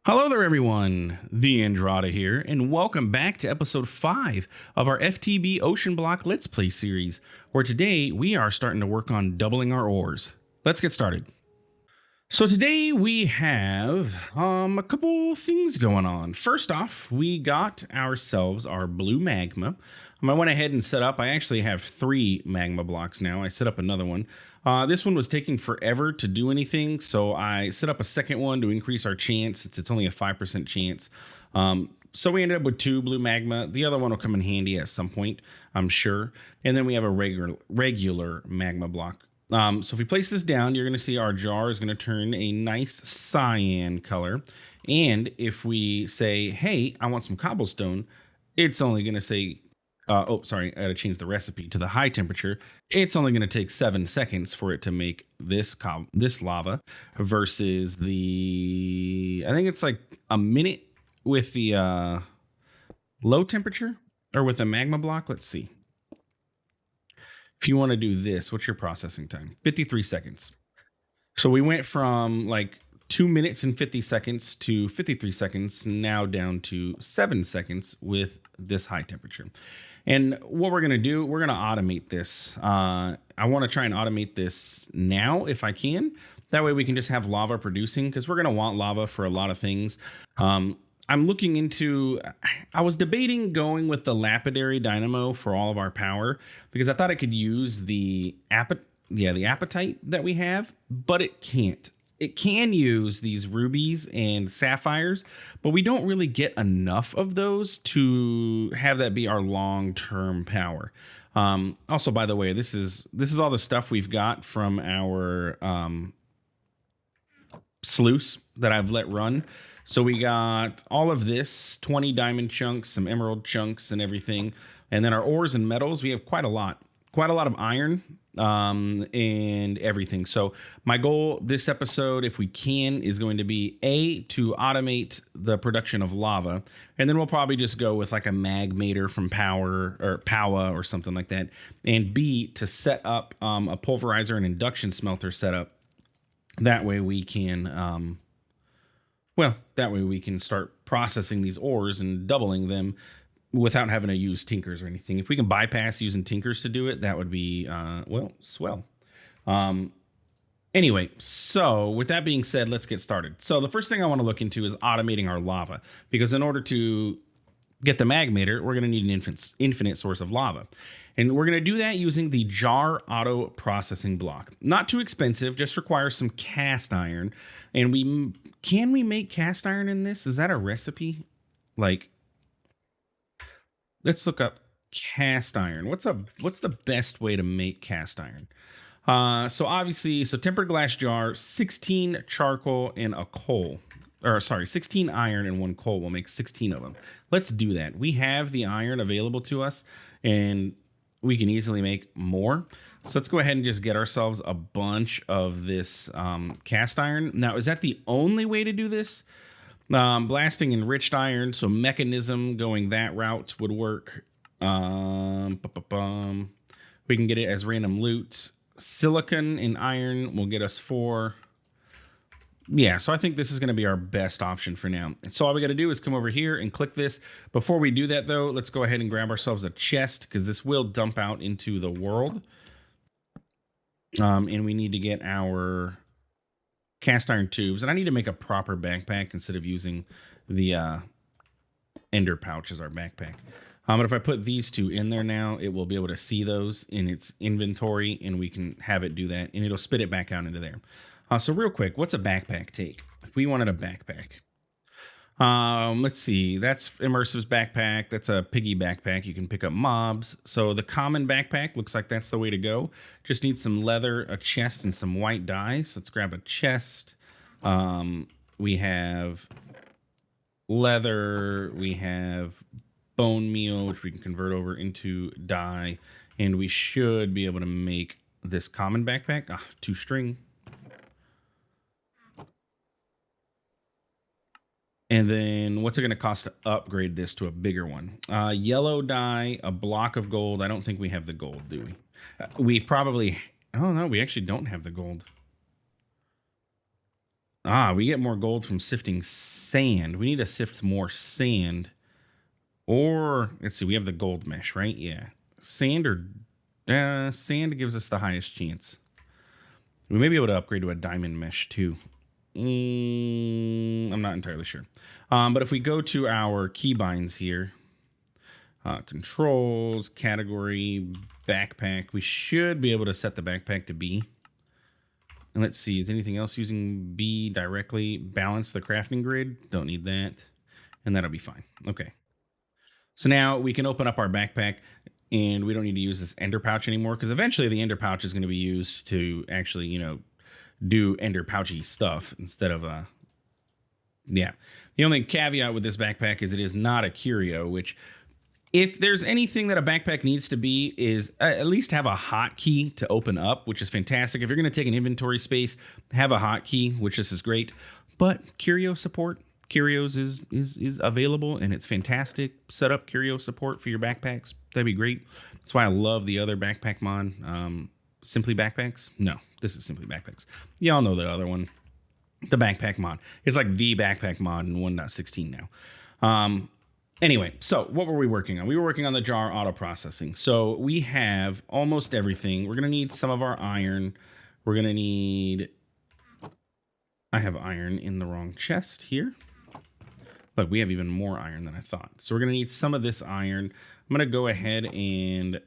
Hello there, everyone. TheAndrata here, and welcome back to episode 5 of our FTB OceanBlock Let's Play series, where today we are starting to work on doubling our ores. Let's get started. So today we have a couple things going on. First off, we got ourselves our blue magma. I went ahead and set up, I actually have 3 magma blocks now. I set up another one. This one was taking forever to do anything, so I set up a second one to increase our chance. It's only a 5% chance. So we ended up with 2 blue magma. The other one will come in handy at some point, I'm sure. And then we have a regular magma block. So if we place this down, you're going to see our jar is going to turn a nice cyan color. And if we say, hey, I want some cobblestone, it's only going to say, oh, sorry, I got to change the recipe to the high temperature. It's only going to take 7 seconds for it to make this lava versus I think it's like a minute with the low temperature or with a magma block. Let's see. If you want to do this, what's your processing time? 53 seconds. So we went from like 2 minutes and 50 seconds to 53 seconds, now down to 7 seconds with this high temperature. And what we're going to do, we're going to automate this. I want to try and automate this now if I can. That way we can just have lava producing, because we're going to want lava for a lot of things. I'm looking into, I was debating going with the lapidary dynamo for all of our power, because I thought I could use the apatite that we have, but it can't. It can use these rubies and sapphires, but we don't really get enough of those to have that be our long-term power. Also, by the way, this is all the stuff we've got from our sluice that I've let run. So we got all of this, 20 diamond chunks, some emerald chunks and everything. And then our ores and metals, we have quite a lot of iron and everything. So my goal this episode, if we can, is going to be to automate the production of lava. And then we'll probably just go with like a magmator from Powa or something like that. And B, to set up a pulverizer and induction smelter setup. That way we can... that way we can start processing these ores and doubling them without having to use tinkers or anything. If we can bypass using tinkers to do it, that would be, swell. Anyway, so with that being said, let's get started. So the first thing I want to look into is automating our lava, because in order to get the magmator, we're going to need an infinite source of lava. And we're going to do that using the jar auto processing block. Not too expensive, just requires some cast iron. And can we make cast iron in this? Is that a recipe? Like, let's look up cast iron. What's the best way to make cast iron? So obviously, tempered glass jar, 16 charcoal and a coal. 16 iron and 1 coal will make 16 of them. Let's do that. We have the iron available to us, and we can easily make more. So let's go ahead and just get ourselves a bunch of this cast iron. Now, is that the only way to do this? Blasting enriched iron, so mechanism going that route would work. We can get it as random loot. Silicon and iron will get us 4. Yeah, so I think this is going to be our best option for now. And so all we got to do is come over here and click this. Before we do that, though, let's go ahead and grab ourselves a chest, because this will dump out into the world. And we need to get our cast iron tubes. And I need to make a proper backpack instead of using the ender pouch as our backpack. But if I put these 2 in there now, it will be able to see those in its inventory, and we can have it do that, and it'll spit it back out into there. So real quick, what's a backpack take? If we wanted a backpack, let's see. That's Immersive's backpack. That's a piggy backpack. You can pick up mobs. So the common backpack looks like that's the way to go. Just need some leather, a chest, and some white dye. So let's grab a chest. We have leather. We have bone meal, which we can convert over into dye. And we should be able to make this common backpack. 2 string. And then what's it going to cost to upgrade this to a bigger one? Yellow dye, a block of gold. I don't think we have the gold, do we? We probably, oh no, we actually don't have the gold. We get more gold from sifting sand. We need to sift more sand. Or, let's see, we have the gold mesh, right? Yeah. Sand gives us the highest chance. We may be able to upgrade to a diamond mesh, too. I'm not entirely sure. But if we go to our keybinds here, controls, category, backpack, we should be able to set the backpack to B. And let's see, is anything else using B directly? Balance the crafting grid. Don't need that. And that'll be fine. Okay. So now we can open up our backpack and we don't need to use this ender pouch anymore because eventually the ender pouch is going to be used to actually, do ender pouchy stuff instead of yeah. The only caveat with this backpack is it is not a curio, which if there's anything that a backpack needs to be is at least have a hotkey to open up, which is fantastic. If you're going to take an inventory space, have a hotkey, which this is great. But curio support, curios is available and it's fantastic. Set up curio support for your backpacks. That'd be great. That's why I love the other backpack mod. Simply Backpacks? No, this is Simply Backpacks. Y'all know the other one. The backpack mod. It's like the backpack mod in 1.16 now. Anyway, so what were we working on? We were working on the jar auto processing. So we have almost everything. We're going to need some of our iron. We're going to need... I have iron in the wrong chest here. Look, we have even more iron than I thought. So we're going to need some of this iron. I'm going to go ahead and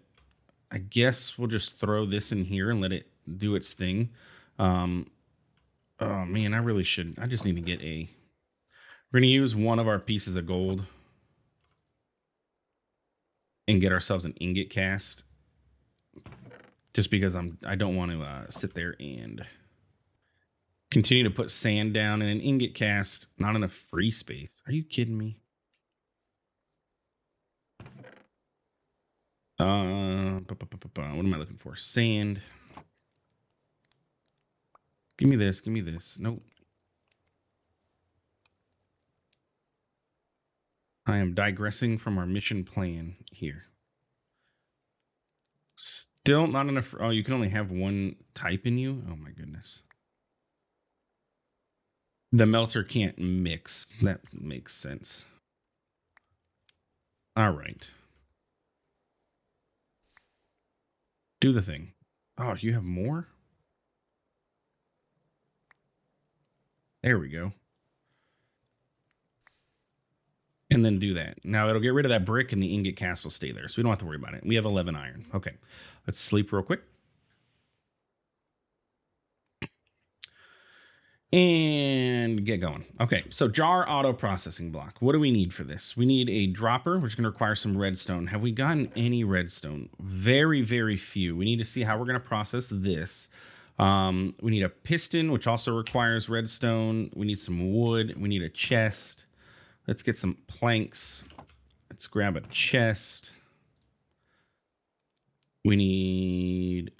I guess we'll just throw this in here and let it do its thing. Oh, man, I really should. I just need to get a... We're going to use one of our pieces of gold and get ourselves an ingot cast. Just because I don't want to sit there and continue to put sand down in an ingot cast. Not enough free space. Are you kidding me? What am I looking for? Sand. Give me this. Give me this. Nope. I am digressing from our mission plan here. Still not enough. Oh, you can only have one type in you? Oh, my goodness. The melter can't mix. That makes sense. All right. Do the thing. Oh, do you have more? There we go. And then do that. Now it'll get rid of that brick and the ingot cast will stay there. So we don't have to worry about it. We have 11 iron. Okay. Let's sleep real quick. And get going. Okay, so jar auto processing block. What do we need for this? We need a dropper, which is going to require some redstone. Have we gotten any redstone? Very, very few. We need to see how we're going to process this. We need a piston, which also requires redstone. We need some wood. We need a chest. Let's get some planks. Let's grab a chest. We need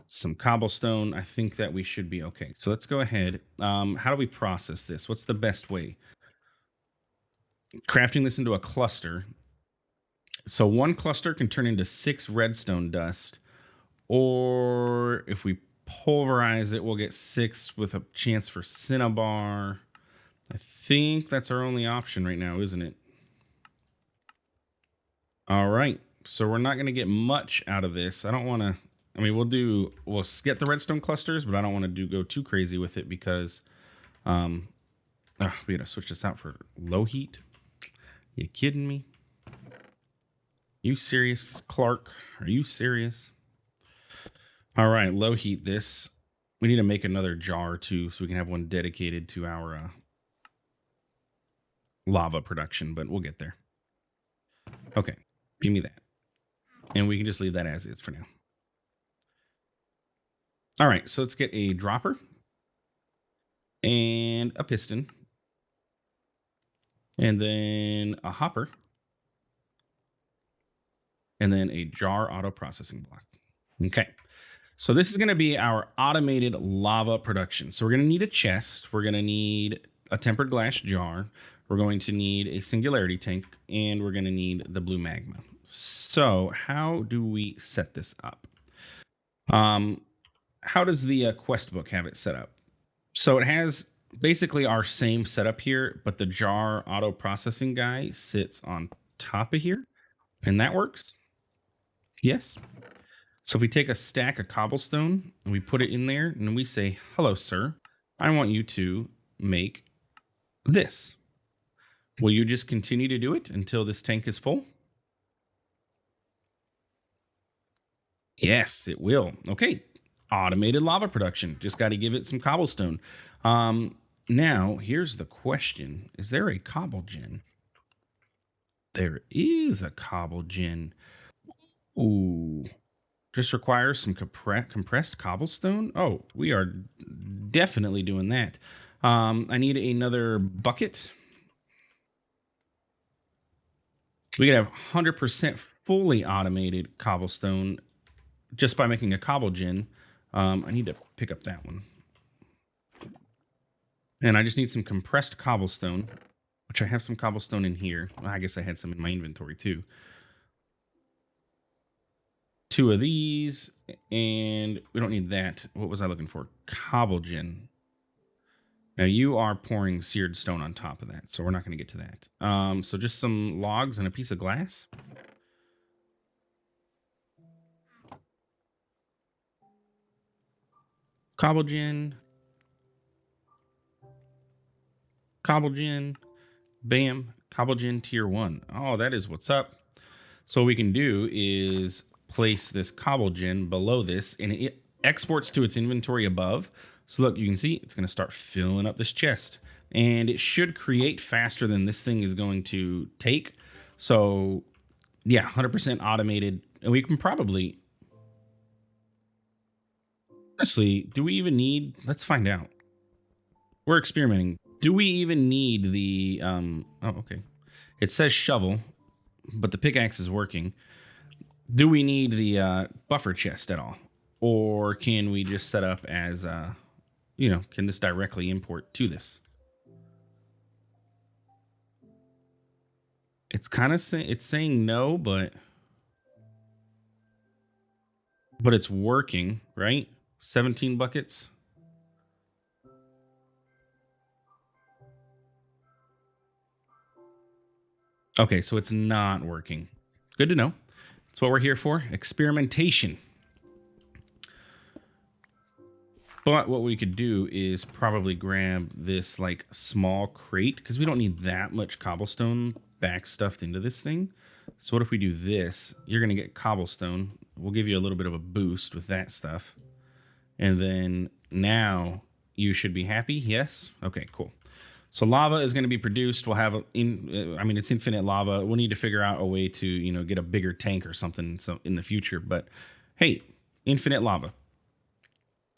some cobblestone. I think that we should be okay. So let's go ahead. How do we process this? What's the best way? Crafting this into a cluster. So one cluster can turn into 6 redstone dust. Or if we pulverize it, we'll get 6 with a chance for Cinnabar. I think that's our only option right now, isn't it? All right. So we're not going to get much out of this. I don't want to... I mean, we'll get the redstone clusters, but I don't want to go too crazy with it because we gotta switch this out for low heat. You kidding me? You serious, Clark? Are you serious? All right, low heat this. We need to make another jar too, so we can have one dedicated to our lava production, but we'll get there. Okay, give me that. And we can just leave that as is for now. All right, so let's get a dropper and a piston and then a hopper and then a jar auto processing block. Okay, so this is going to be our automated lava production. So we're going to need a chest. We're going to need a tempered glass jar. We're going to need a singularity tank and we're going to need the blue magma. So how do we set this up? How does the quest book have it set up? So it has basically our same setup here, but the jar auto processing guy sits on top of here, and that works. Yes. So if we take a stack of cobblestone and we put it in there and we say, hello, sir, I want you to make this. Will you just continue to do it until this tank is full? Yes, it will. Okay. Automated lava production. Just got to give it some cobblestone. Now, here's the question. Is there a cobble gen? There is a cobble gen. Ooh. Just requires some compressed cobblestone. Oh, we are definitely doing that. I need another bucket. We could have 100% fully automated cobblestone just by making a cobble gen. I need to pick up that one. And I just need some compressed cobblestone, which I have some cobblestone in here. Well, I guess I had some in my inventory too. 2 of these, and we don't need that. What was I looking for? Cobble gen. Now you are pouring seared stone on top of that, so we're not going to get to that. So just some logs and a piece of glass. Cobble gen. Cobble gen. Bam. Cobble gen tier 1. Oh, that is what's up. So what we can do is place this cobble gen below this, and it exports to its inventory above. So look, you can see it's going to start filling up this chest, and it should create faster than this thing is going to take. So yeah, 100% automated. And we can probably, honestly, do we even need, let's find out. We're experimenting. Do we even need the, oh, okay. It says shovel, but the pickaxe is working. Do we need the buffer chest at all? Or can we just set up as, can this directly import to this? It's kind of it's saying no, but it's working, right? 17 buckets. Okay, so it's not working. Good to know. That's what we're here for. Experimentation. But what we could do is probably grab this like small crate, because we don't need that much cobblestone back stuffed into this thing. So what if we do this? You're going to get cobblestone. We'll give you a little bit of a boost with that stuff. And then now you should be happy. Yes. Okay, cool. So lava is going to be produced. We'll have, it's infinite lava. We'll need to figure out a way to, get a bigger tank or something in the future. But hey, infinite lava.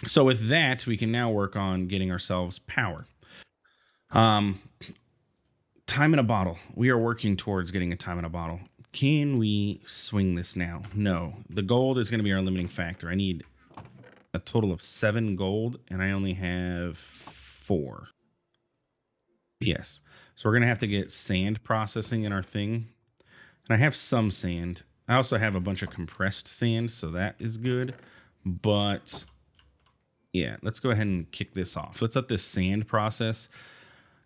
So with that, we can now work on getting ourselves power. Time in a bottle. We are working towards getting a time in a bottle. Can we swing this now? No. The gold is going to be our limiting factor. I need a total of 7 gold, and I only have 4. Yes. So we're going to have to get sand processing in our thing. And I have some sand. I also have a bunch of compressed sand, so that is good. But yeah, let's go ahead and kick this off. Let's let this sand process.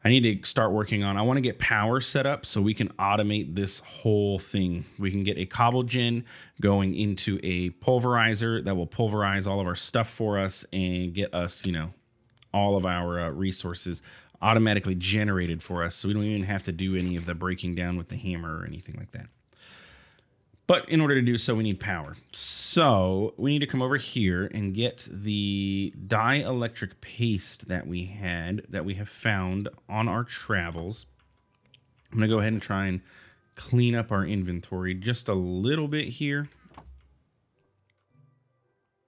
I need to start working on, I want to get power set up so we can automate this whole thing. We can get a cobble gen going into a pulverizer that will pulverize all of our stuff for us and get us, all of our resources automatically generated for us, so we don't even have to do any of the breaking down with the hammer or anything like that. But in order to do so, we need power. So we need to come over here and get the dielectric paste that we have found on our travels. I'm gonna go ahead and try and clean up our inventory just a little bit here.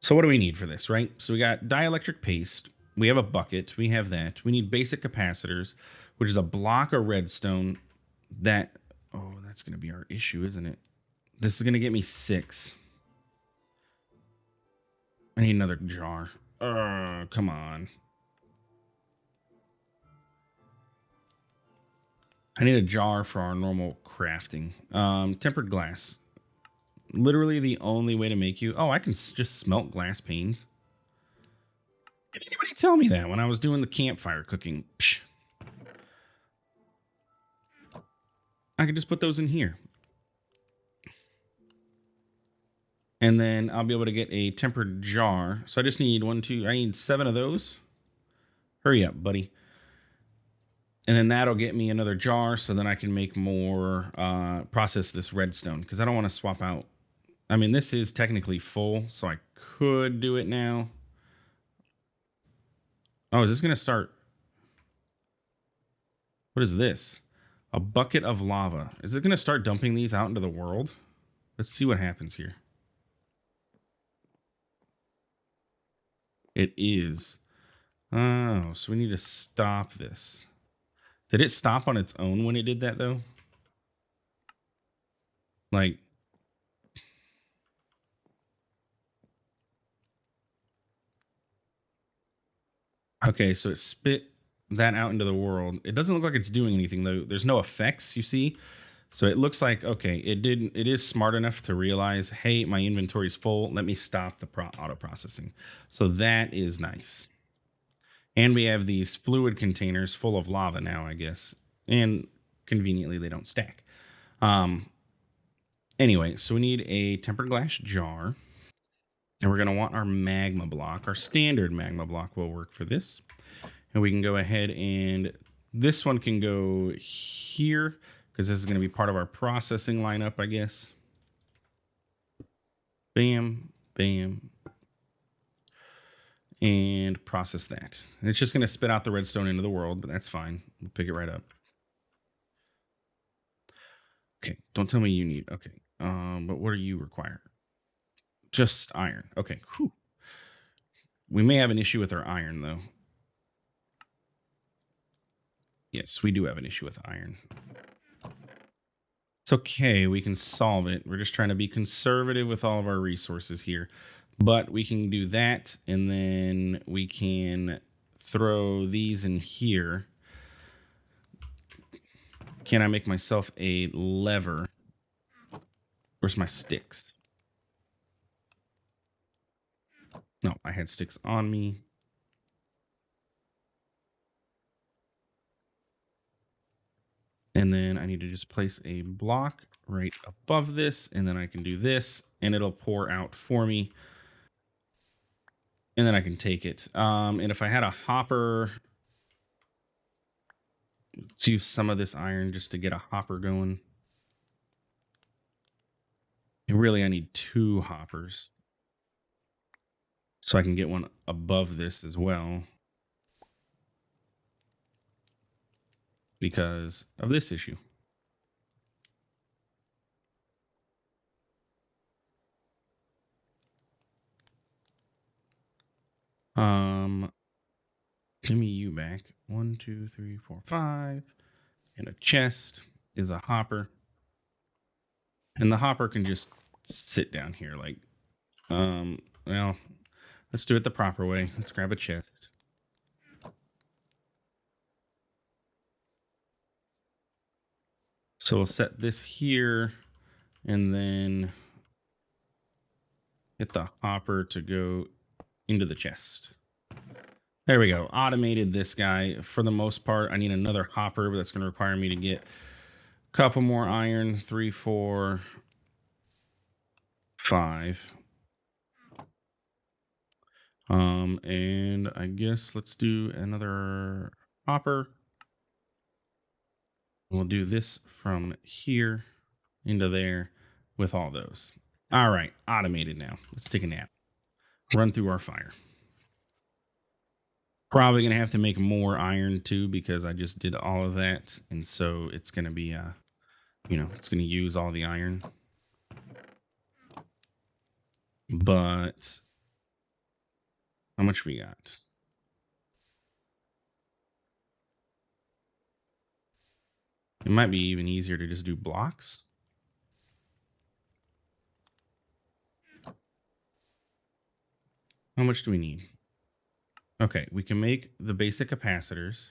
So what do we need for this, right? So we got dielectric paste. We have a bucket. We have that. We need basic capacitors, which is a block of redstone. That's going to be our issue, isn't it? This is going to get me 6. I need another jar. Come on. I need a jar for our normal crafting. Tempered glass. Literally the only way to make you... Oh, I can just smelt glass panes. Did anybody tell me that when I was doing the campfire cooking. Psh. I could just put those in here. And then I'll be able to get a tempered jar. So I just need I need 7 of those. Hurry up, buddy. And then that'll get me another jar so then I can make more, process this redstone. Because I don't want to swap out. I mean, this is technically full, so I could do it now. Oh, is this going to start? What is this? A bucket of lava. Is it going to start dumping these out into the world? Let's see what happens here. It is. Oh, so we need to stop this. Did it stop on its own when it did that, though? Like... Okay, so it spit that out into the world. It doesn't look like it's doing anything, though. There's no effects, you see? So it looks like, okay, it is smart enough to realize, hey, my inventory's full. Let me stop the auto processing. So that is nice. And we have these fluid containers full of lava now, I guess. And conveniently, they don't stack. Anyway, so we need a tempered glass jar. And we're going to want our magma block. Our standard magma block will work for this. And we can go ahead and this one can go here because this is going to be part of our processing lineup, I guess. Bam, bam. And process that. And it's just going to spit out the redstone into the world, but that's fine. We'll pick it right up. Okay, don't tell me you need. Okay, but what do you require? Just iron. Okay, whew. We may have an issue with our iron, though. Yes, we do have an issue with iron. It's okay. We can solve it. We're just trying to be conservative with all of our resources here. But we can do that, and then we can throw these in here. Can I make myself a lever? Where's my sticks? No, I had sticks on me. And then I need to just place a block right above this, and then I can do this, and it'll pour out for me. And then I can take it. And if I had a hopper, let's use some of this iron just to get a hopper going. And really, I need 2 hoppers. So I can get one above this as well. Because of this issue. Give me you back. 1, 2, 3, 4, 5. And a chest is a hopper. And the hopper can just sit down here like, well, let's do it the proper way. Let's grab a chest. So we'll set this here and then get the hopper to go into the chest. There we go. Automated this guy. For the most part, I need another hopper, but that's going to require me to get a couple more iron. 3, 4, 5. And I guess let's do another hopper. We'll do this from here into there with all those. All right, automated now. Let's take a nap. Run through our fire. Probably going to have to make more iron too because I just did all of that. And so it's going to be, it's going to use all the iron. But how much we got? It might be even easier to just do blocks. How much do we need? Okay, we can make the basic capacitors.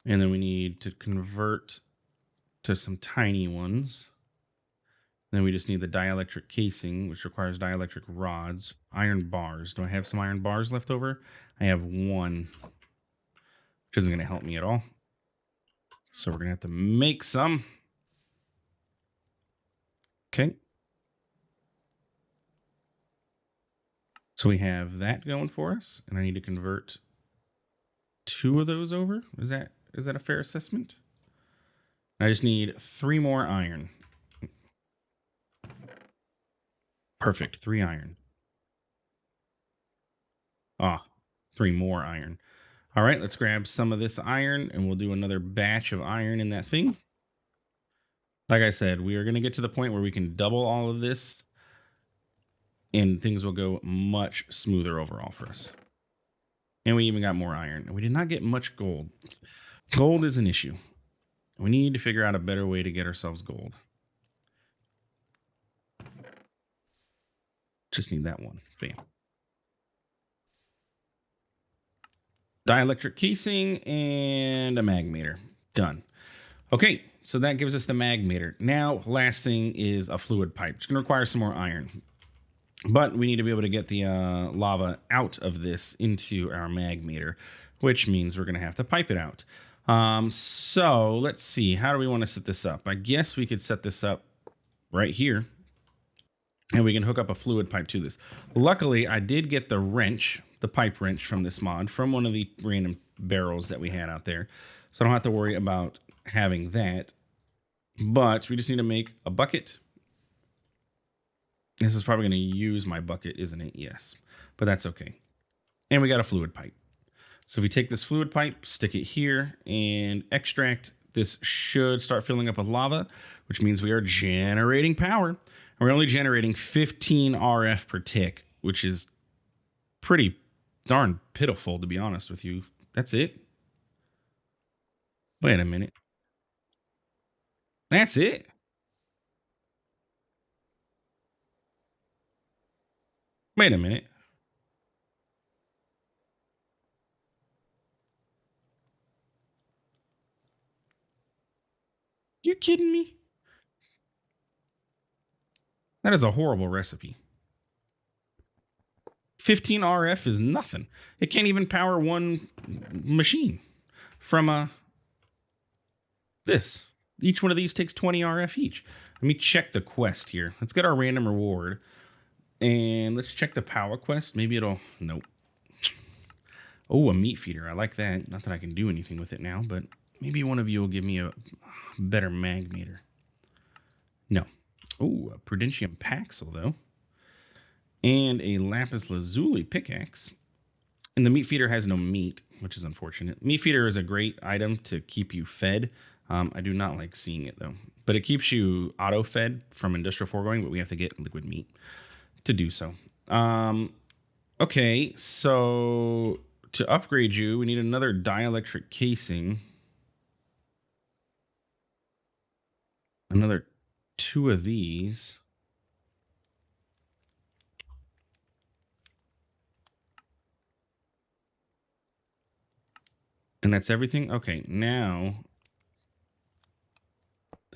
And then we need to convert to some tiny ones. Then we just need the dielectric casing, which requires dielectric rods, iron bars. Do I have some iron bars left over? I have one, which isn't going to help me at all. So we're going to have to make some. Okay. So we have that going for us, and I need to convert 2 of those over. Is that a fair assessment? I just need 3 more iron. Perfect. 3 iron. Ah, 3 more iron. All right, let's grab some of this iron, and we'll do another batch of iron in that thing. Like I said, we are going to get to the point where we can double all of this, and things will go much smoother overall for us. And we even got more iron. We did not get much gold. Gold is an issue. We need to figure out a better way to get ourselves gold. Just need that one. Bam. Dielectric casing and a magmator. Done. Okay, so that gives us the magmator. Now, last thing is a fluid pipe. It's going to require some more iron. But we need to be able to get the lava out of this into our magmator, which means we're going to have to pipe it out. So let's see. How do we want to set this up? I guess we could set this up right here, and we can hook up a fluid pipe to this. Luckily, I did get the wrench, the pipe wrench from this mod, from one of the random barrels that we had out there. So I don't have to worry about having that. But we just need to make a bucket. This is probably going to use my bucket, isn't it? Yes, but that's okay. And we got a fluid pipe. So if we take this fluid pipe, stick it here, and extract, this should start filling up with lava, which means we are generating power. And we're only generating 15 RF per tick, which is pretty darn pitiful, to be honest with you. That's it? Wait a minute. That's it? Wait a minute. You kidding me? That is a horrible recipe. 15 RF is nothing. It can't even power one machine from this. Each one of these takes 20 RF each. Let me check the quest here. Let's get our random reward. And let's check the power quest. Maybe it'll... Nope. Oh, a meat feeder. I like that. Not that I can do anything with it now, but maybe one of you will give me a better magmator. No. Oh, a prudentium paxel, though. And a lapis lazuli pickaxe. And the meat feeder has no meat, which is unfortunate. Meat feeder is a great item to keep you fed. I do not like seeing it, though. But it keeps you auto-fed from industrial foregoing, but we have to get liquid meat to do so. Okay, so to upgrade you, we need another dielectric casing. Another 2 of these. And that's everything? Okay, now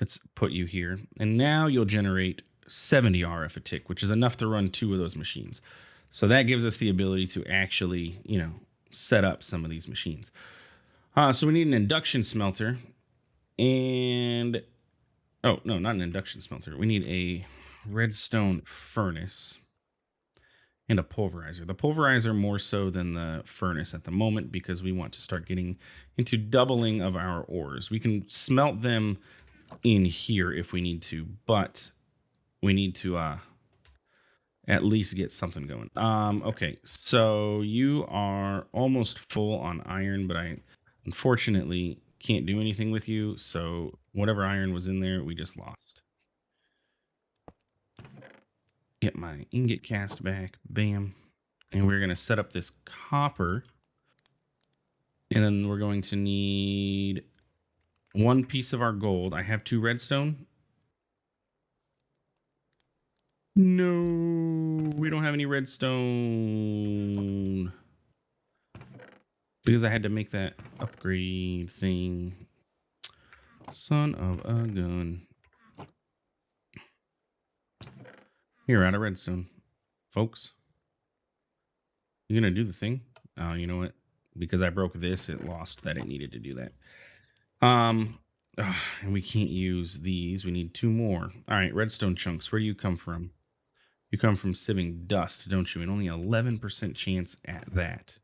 let's put you here. And now you'll generate 70 RF a tick, which is enough to run 2 of those machines. So that gives us the ability to actually, set up some of these machines. So we need an induction smelter. And, oh, no, not an induction smelter. We need a redstone furnace and a pulverizer. The pulverizer more so than the furnace at the moment because we want to start getting into doubling of our ores. We can smelt them in here if we need to, but we need to at least get something going. Okay, so you are almost full on iron, but I unfortunately can't do anything with you, so whatever iron was in there, we just lost. Get my ingot cast back. Bam. And we're going to set up this copper. And then we're going to need 1 piece of our gold. I have 2 redstone. No, we don't have any redstone. Because I had to make that upgrade thing. Son of a gun. Here, out of redstone, folks. You gonna do the thing? Oh, you know what? Because I broke this, it lost that it needed to do that. And we can't use these. We need 2 more. All right, redstone chunks. Where do you come from? You come from sieving dust, don't you? And only 11% chance at that.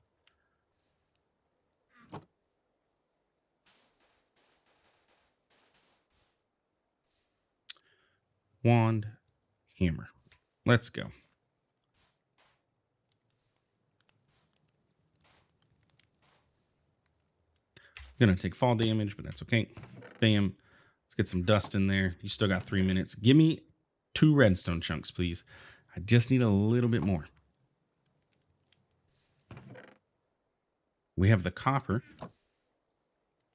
Wand, hammer. Let's go. Gonna take fall damage, but that's okay. Bam. Let's get some dust in there. You still got 3 minutes. Give me 2 redstone chunks, please. I just need a little bit more. We have the copper.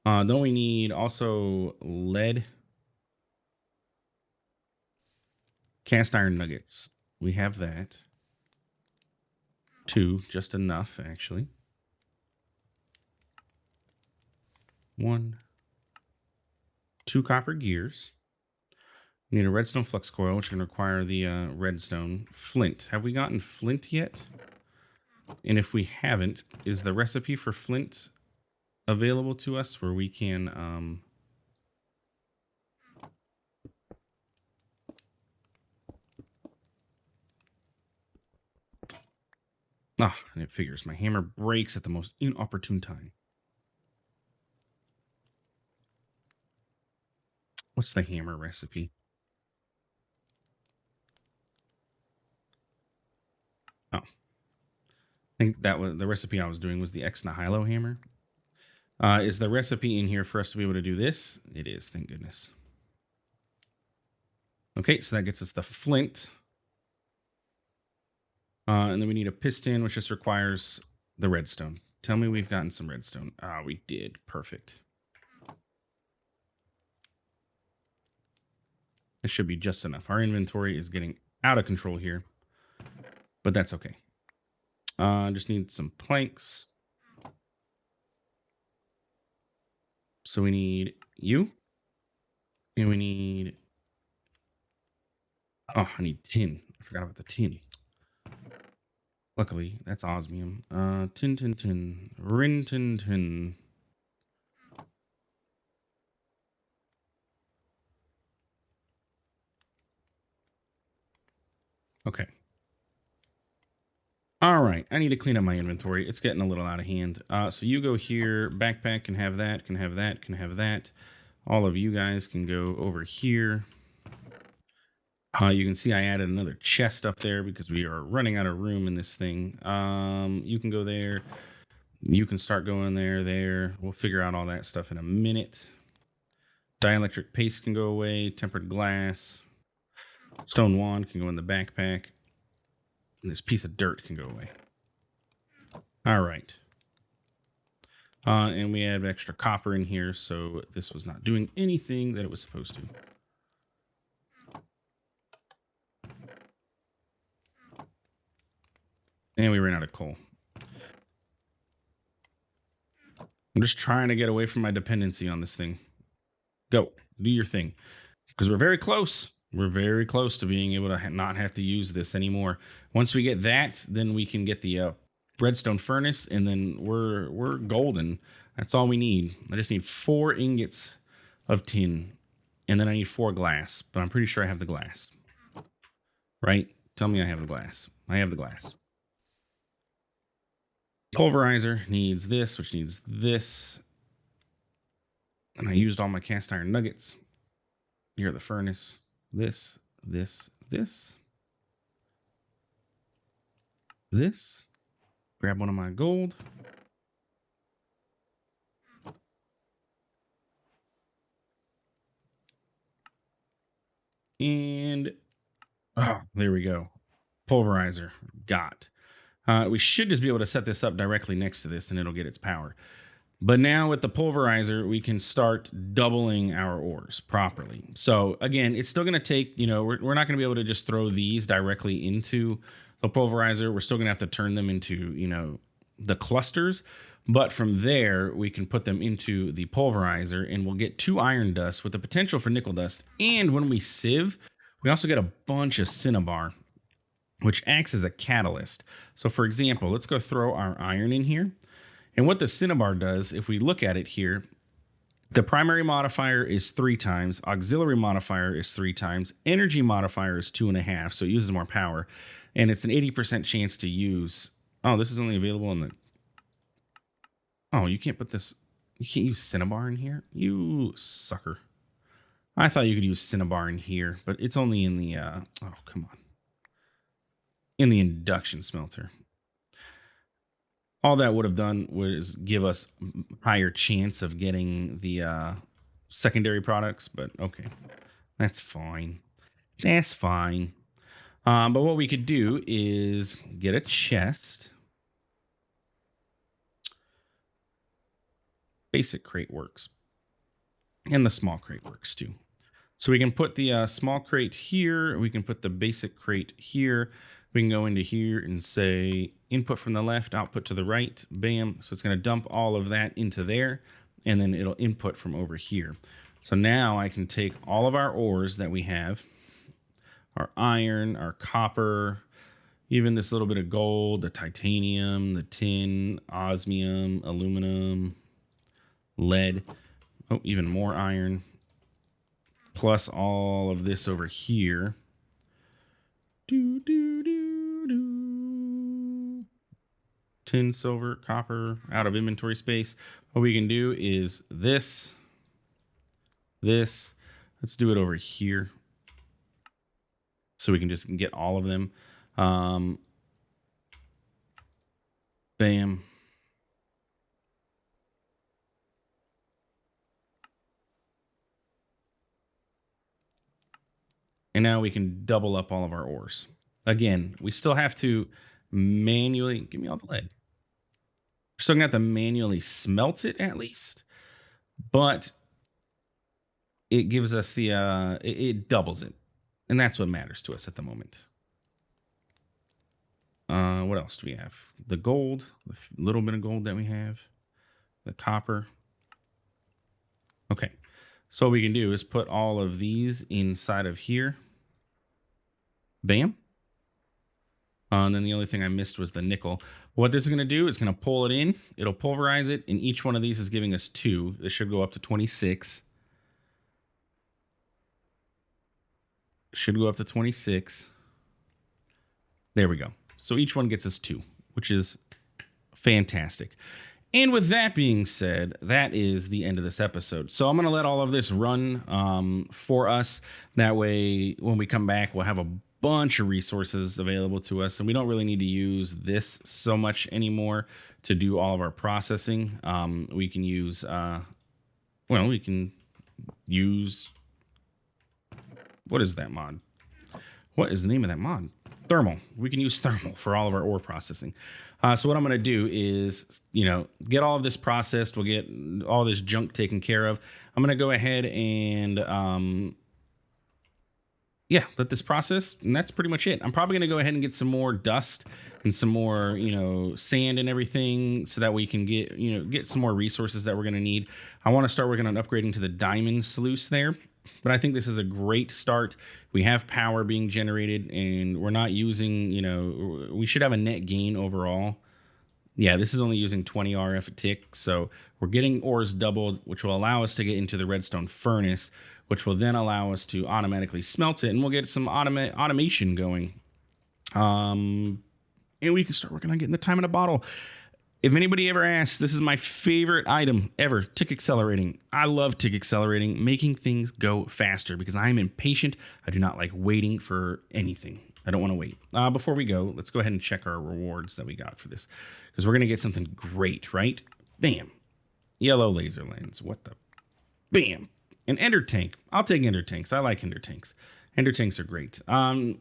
Don't we need also lead? Cast iron nuggets. We have that. 2, just enough, actually. 1, 2 copper gears. We need a redstone flux coil, which can require the redstone flint. Have we gotten flint yet? And if we haven't, is the recipe for flint available to us where we can and it figures my hammer breaks at the most inopportune time. What's the hammer recipe? Oh, I think that was the recipe I was doing was the ex nihilo hammer. Is the recipe in here for us to be able to do this? It is, thank goodness. Okay, so that gets us the flint. And then we need a piston, which just requires the redstone. Tell me we've gotten some redstone. Ah, we did. Perfect. This should be just enough. Our inventory is getting out of control here, but that's okay. Just need some planks. So we need you. And we need... Oh, I need tin. I forgot about the tin. Luckily, that's osmium. Tin. Rin tin. Okay. All right. I need to clean up my inventory. It's getting a little out of hand. So you go here. Backpack can have that, can have that, can have that. All of you guys can go over here. You can see I added another chest up there because we are running out of room in this thing. You can go there. You can start going there. We'll figure out all that stuff in a minute. Dielectric paste can go away. Tempered glass. Stone wand can go in the backpack. And this piece of dirt can go away. All right. And we have extra copper in here, so this was not doing anything that it was supposed to. And we ran out of coal. I'm just trying to get away from my dependency on this thing. Go. Do your thing. Because we're very close. We're very close to being able to not have to use this anymore. Once we get that, then we can get the redstone furnace, and then we're golden. That's all we need. I just need 4 ingots of tin, and then I need 4 glass. But I'm pretty sure I have the glass. Right? Tell me I have the glass. I have the glass. Pulverizer needs this, which needs this. And I used all my cast iron nuggets. Here, the furnace. This. Grab one of my gold. And, oh, there we go. Pulverizer. Got. We should just be able to set this up directly next to this and it'll get its power. But now with the pulverizer, we can start doubling our ores properly. So again, it's still going to take, we're not going to be able to just throw these directly into the pulverizer. We're still going to have to turn them into, the clusters. But from there, we can put them into the pulverizer and we'll get 2 iron dust with the potential for nickel dust. And when we sieve, we also get a bunch of Cinnabar. which acts as a catalyst. So for example, let's go throw our iron in here. And what the Cinnabar does, if we look at it here, the primary modifier is 3 times, auxiliary modifier is 3 times, energy modifier is 2.5, so it uses more power, and it's an 80% chance to use. Oh, this is only available in the. Oh, you can't put this. You can't use Cinnabar in here, you sucker. I thought you could use Cinnabar in here, but it's only in the. Oh, come on. In the induction smelter. All that would have done was give us higher chance of getting the secondary products, but okay, that's fine. That's fine. But what we could do is get a chest. Basic crate works. And the small crate works too. So we can put the small crate here. We can put the basic crate here. We can go into here and say input from the left, output to the right. Bam. So it's going to dump all of that into there, and then it'll input from over here. So now I can take all of our ores that we have, our iron, our copper, even this little bit of gold, the titanium, the tin, osmium, aluminum, lead, oh, even more iron, plus all of this over here. Tin, silver, copper, out of inventory space. What we can do is this. Let's do it over here, so we can just get all of them. Bam. And now we can double up all of our ores. Again, we still have to manually, give me all the lead. We're still gonna have to manually smelt it at least, but it gives us the, it doubles it. And that's what matters to us at the moment. What else do we have? The gold, the little bit of gold that we have, the copper. Okay, so what we can do is put all of these inside of here. Bam. And then the only thing I missed was the nickel. What this is going to do is going to pull it in. It'll pulverize it, and each one of these is giving us 2. This should go up to 26. Should go up to 26. There we go. So each one gets us 2, which is fantastic. And with that being said, that is the end of this episode. So I'm going to let all of this run for us. That way, when we come back, we'll have a bunch of resources available to us, and we don't really need to use this so much anymore to do all of our processing. We can use, we can use, what is that mod? What is the name of that mod? Thermal. We can use thermal for all of our ore processing. So what I'm going to do is, get all of this processed. We'll get all this junk taken care of. I'm going to go ahead and, let this process, and that's pretty much it. I'm probably going to go ahead and get some more dust and some more, sand and everything, so that we can get some more resources that we're going to need. I want to start working on upgrading to the diamond sluice there, but I think this is a great start. We have power being generated, and we're not using, we should have a net gain overall. Yeah, this is only using 20 RF a tick, so we're getting ores doubled, which will allow us to get into the redstone furnace, which will then allow us to automatically smelt it, and we'll get some automation going. And we can start working on getting the time in a bottle. If anybody ever asks, this is my favorite item ever, tick accelerating. I love tick accelerating, making things go faster, because I am impatient. I do not like waiting for anything. I don't want to wait. Before we go, let's go ahead and check our rewards that we got for this, because we're going to get something great, right? Bam. Yellow laser lens. What the? Bam. An ender tank. I'll take ender tanks. I like ender tanks. Ender tanks are great. And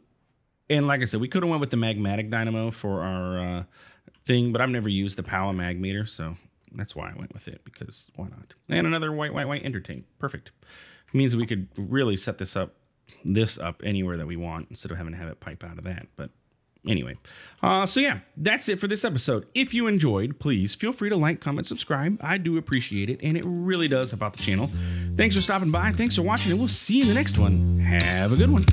like I said, we could have went with the magmatic dynamo for our thing, but I've never used the Power mag meter, so that's why I went with it, because why not? And another white ender tank. Perfect. It means we could really set this up anywhere that we want, instead of having to have it pipe out of that. But anyway, so yeah, that's it for this episode. If you enjoyed, please feel free to like, comment, subscribe. I do appreciate it, and it really does help out the channel. Thanks for stopping by. Thanks for watching, and we'll see you in the next one. Have a good one.